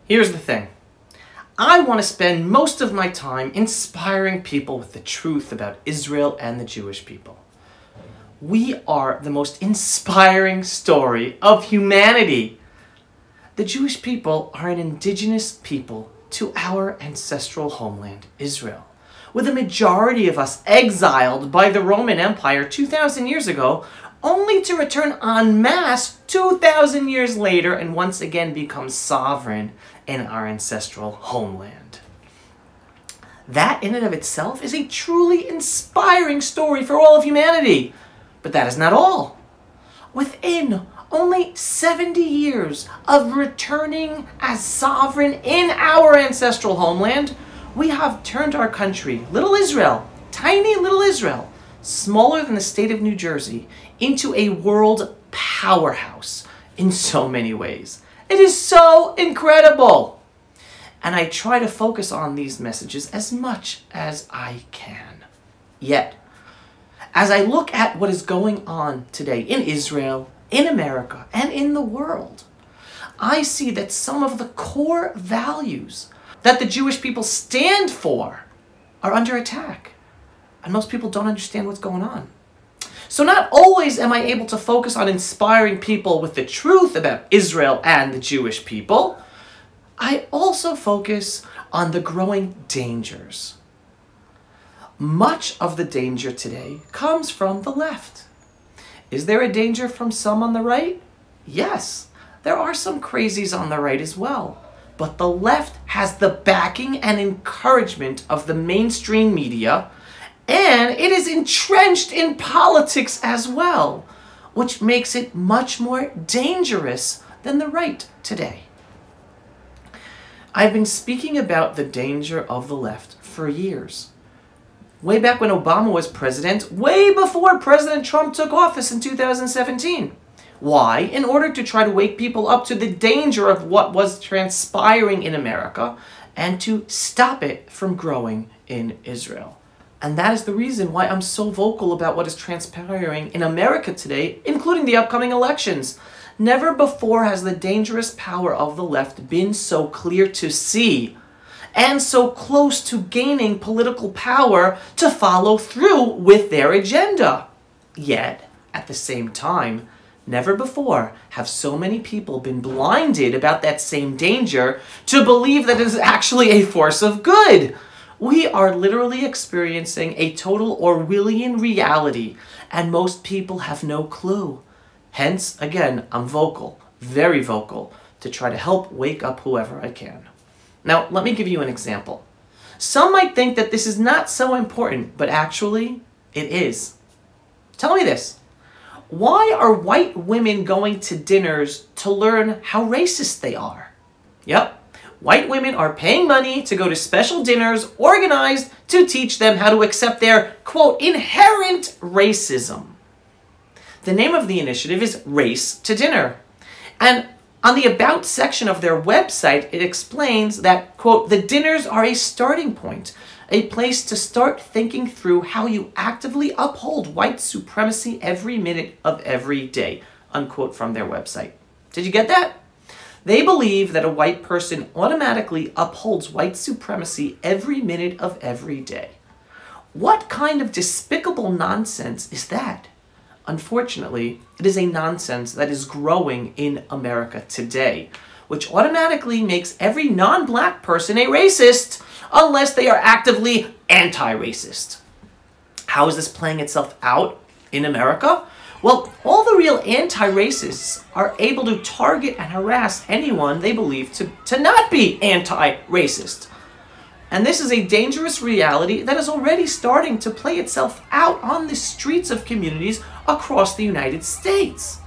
Here's the thing. I want to spend most of my time inspiring people with the truth about Israel and the Jewish people. We are the most inspiring story of humanity. The Jewish people are an indigenous people to our ancestral homeland, Israel, with a majority of us exiled by the Roman Empire 2,000 years ago, only to return en masse 2,000 years later and once again become sovereign in our ancestral homeland. That in and of itself is a truly inspiring story for all of humanity. But that is not all. Within only 70 years of returning as sovereign in our ancestral homeland, we have turned our country, little Israel, tiny little Israel, smaller than the state of New Jersey, into a world powerhouse in so many ways. It is so incredible. And I try to focus on these messages as much as I can. Yet, as I look at what is going on today in Israel, in America, and in the world, I see that some of the core values that the Jewish people stand for are under attack. And most people don't understand what's going on. So not always am I able to focus on inspiring people with the truth about Israel and the Jewish people. I also focus on the growing dangers. Much of the danger today comes from the left. Is there a danger from some on the right? Yes, there are some crazies on the right as well. But the left has the backing and encouragement of the mainstream media, and it is entrenched in politics as well, which makes it much more dangerous than the right today. I've been speaking about the danger of the left for years. Way back when Obama was president, way before President Trump took office in 2017. Why? In order to try to wake people up to the danger of what was transpiring in America and to stop it from growing in Israel. And that is the reason why I'm so vocal about what is transpiring in America today, including the upcoming elections. Never before has the dangerous power of the left been so clear to see and so close to gaining political power to follow through with their agenda. Yet, at the same time, never before have so many people been blinded about that same danger to believe that it is actually a force of good. We are literally experiencing a total Orwellian reality, and most people have no clue. Hence, again, I'm vocal, very vocal, to try to help wake up whoever I can. Now, let me give you an example. Some might think that this is not so important, but actually, it is. Tell me this. Why are white women going to dinners to learn how racist they are? Yep. White women are paying money to go to special dinners organized to teach them how to accept their, quote, inherent racism. The name of the initiative is Race to Dinner. And on the About section of their website, it explains that, quote, the dinners are a starting point, a place to start thinking through how you actively uphold white supremacy every minute of every day, unquote, from their website. Did you get that? They believe that a white person automatically upholds white supremacy every minute of every day. What kind of despicable nonsense is that? Unfortunately, it is a nonsense that is growing in America today, which automatically makes every non-black person a racist unless they are actively anti-racist. How is this playing itself out in America? Well, all the real anti-racists are able to target and harass anyone they believe to not be anti-racist. And this is a dangerous reality that is already starting to play itself out on the streets of communities across the United States.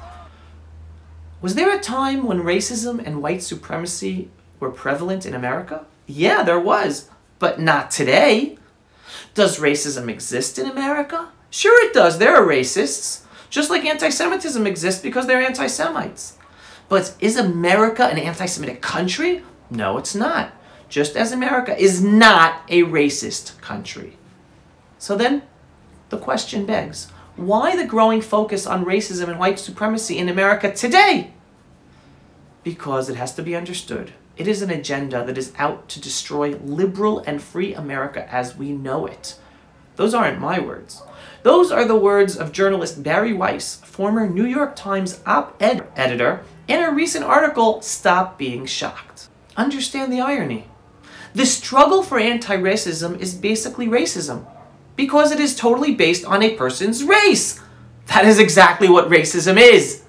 Was there a time when racism and white supremacy were prevalent in America? Yeah, there was, but not today. Does racism exist in America? Sure it does. There are racists. Just like anti-Semitism exists because they're anti-Semites. But is America an anti-Semitic country? No, it's not. Just as America is not a racist country. So then, the question begs, why the growing focus on racism and white supremacy in America today? Because it has to be understood, It is an agenda that is out to destroy liberal and free America as we know it. Those aren't my words. Those are the words of journalist Bari Weiss, former New York Times op-ed editor, in a recent article, Stop Being Shocked. Understand the irony. The struggle for anti-racism is basically racism, because it is totally based on a person's race. That is exactly what racism is.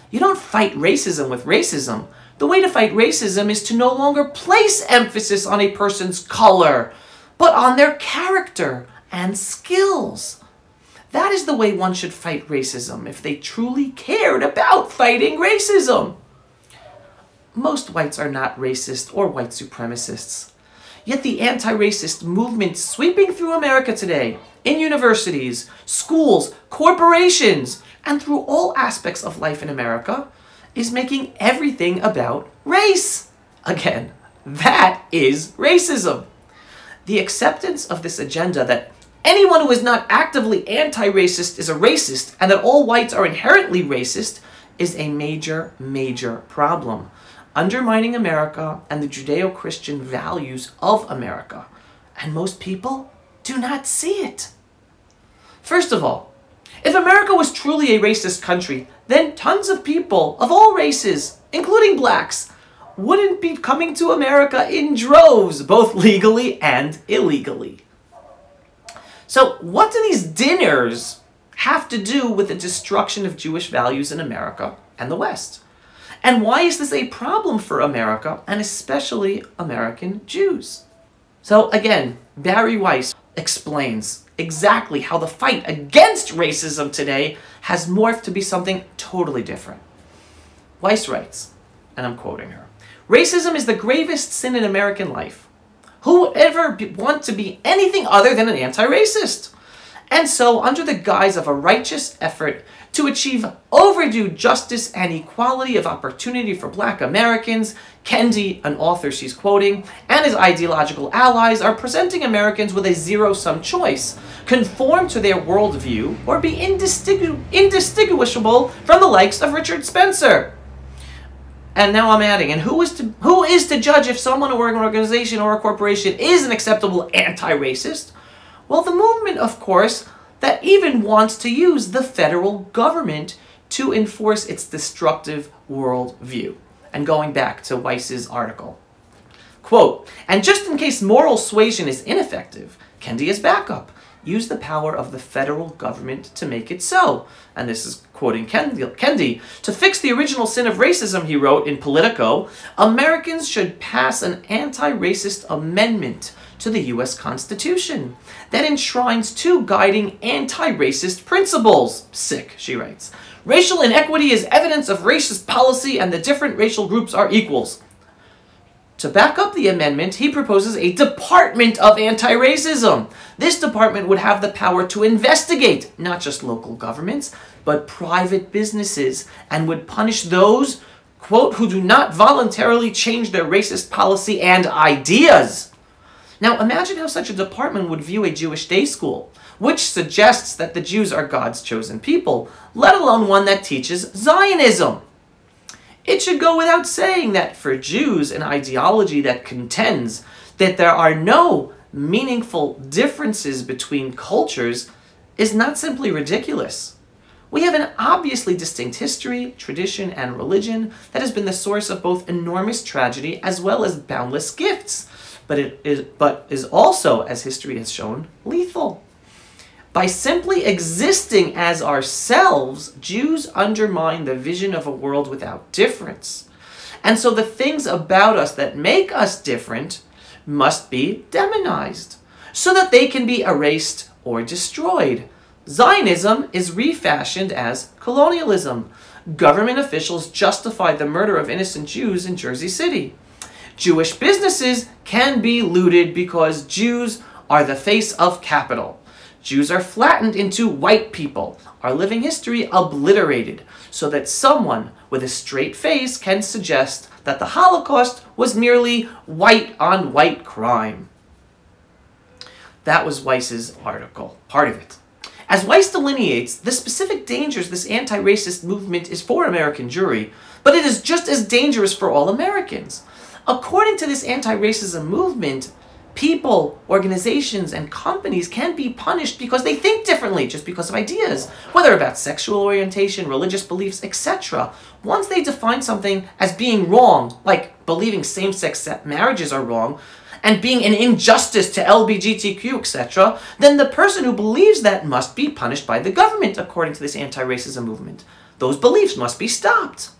You don't fight racism with racism. The way to fight racism is to no longer place emphasis on a person's color, but on their character and skills. That is the way one should fight racism if they truly cared about fighting racism. Most whites are not racist or white supremacists. Yet the anti-racist movement sweeping through America today, in universities, schools, corporations, and through all aspects of life in America, is making everything about race. Again, that is racism. The acceptance of this agenda that anyone who is not actively anti-racist is a racist and that all whites are inherently racist is a major, major problem, undermining America and the Judeo-Christian values of America. And most people do not see it. First of all, if America was truly a racist country, then tons of people of all races, including blacks, wouldn't be coming to America in droves, both legally and illegally. So what do these dinners have to do with the destruction of Jewish values in America and the West? And why is this a problem for America, and especially American Jews? So again, Bari Weiss explains exactly how the fight against racism today has morphed to be something totally different. Weiss writes, and I'm quoting her, "Racism is the gravest sin in American life. Who would ever want to be anything other than an anti-racist? And so, under the guise of a righteous effort to achieve overdue justice and equality of opportunity for Black Americans, Kendi, an author she's quoting, and his ideological allies are presenting Americans with a zero-sum choice: conform to their worldview or be indistinguishable from the likes of Richard Spencer." And now I'm adding, and who is to judge if someone or an organization or a corporation is an acceptable anti-racist? Well, the movement, of course, that even wants to use the federal government to enforce its destructive worldview. And going back to Weiss's article, quote, "And just in case moral suasion is ineffective, Kendi has backup. Use the power of the federal government to make it so." And this is quoting Kendi. "To fix the original sin of racism," he wrote in Politico, "Americans should pass an anti-racist amendment to the U.S. Constitution that enshrines two guiding anti-racist principles." Sick, she writes. "Racial inequity is evidence of racist policy and the different racial groups are equals." To back up the amendment, he proposes a Department of Anti-Racism. This department would have the power to investigate not just local governments, but private businesses, and would punish those, quote, "who do not voluntarily change their racist policy and ideas." Now imagine how such a department would view a Jewish day school, which suggests that the Jews are God's chosen people, let alone one that teaches Zionism. It should go without saying that for Jews, an ideology that contends that there are no meaningful differences between cultures is not simply ridiculous. We have an obviously distinct history, tradition, and religion that has been the source of both enormous tragedy as well as boundless gifts, but is also, as history has shown, lethal. By simply existing as ourselves, Jews undermine the vision of a world without difference. And so the things about us that make us different must be demonized, so that they can be erased or destroyed. Zionism is refashioned as colonialism. Government officials justify the murder of innocent Jews in Jersey City. Jewish businesses can be looted because Jews are the face of capital. Jews are flattened into white people, our living history obliterated, so that someone with a straight face can suggest that the Holocaust was merely white-on-white crime. That was Weiss's article, part of it. As Weiss delineates the specific dangers this anti-racist movement is for American Jewry, but it is just as dangerous for all Americans. According to this anti-racism movement, people, organizations, and companies can be punished because they think differently, just because of ideas, whether about sexual orientation, religious beliefs, etc. Once they define something as being wrong, like believing same-sex marriages are wrong, and being an injustice to LGBTQ, etc., then the person who believes that must be punished by the government, according to this anti-racism movement. Those beliefs must be stopped.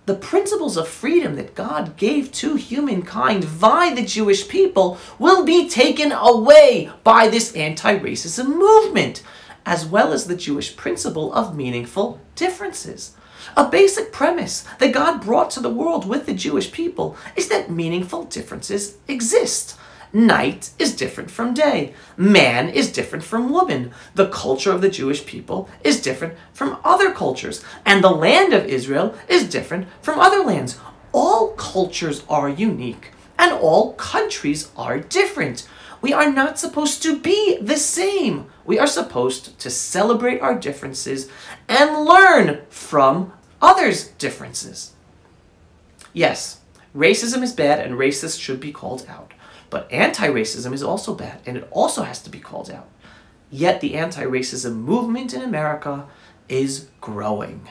The principles of freedom that God gave to humankind via the Jewish people will be taken away by this anti-racism movement, as well as the Jewish principle of meaningful differences. A basic premise that God brought to the world with the Jewish people is that meaningful differences exist. Night is different from day. Man is different from woman. The culture of the Jewish people is different from other cultures. And the land of Israel is different from other lands. All cultures are unique, and all countries are different. We are not supposed to be the same. We are supposed to celebrate our differences and learn from others' differences. Yes, racism is bad and racists should be called out. But anti-racism is also bad, and it also has to be called out. Yet the anti-racism movement in America is growing,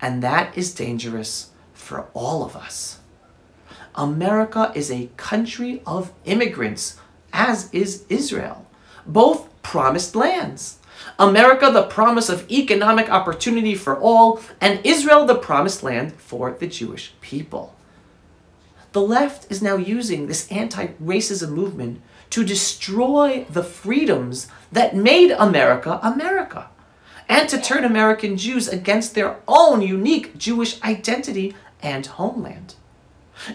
and that is dangerous for all of us. America is a country of immigrants, as is Israel, both promised lands. America, the promise of economic opportunity for all, and Israel, the promised land for the Jewish people. The left is now using this anti-racism movement to destroy the freedoms that made America America, and to turn American Jews against their own unique Jewish identity and homeland.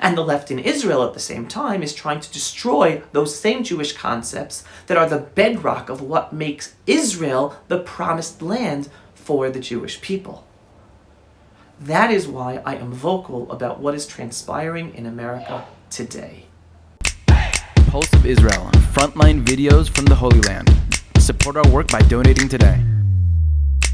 And the left in Israel at the same time is trying to destroy those same Jewish concepts that are the bedrock of what makes Israel the promised land for the Jewish people. That is why I am vocal about what is transpiring in America today. Pulse of Israel, frontline videos from the Holy Land. Support our work by donating today.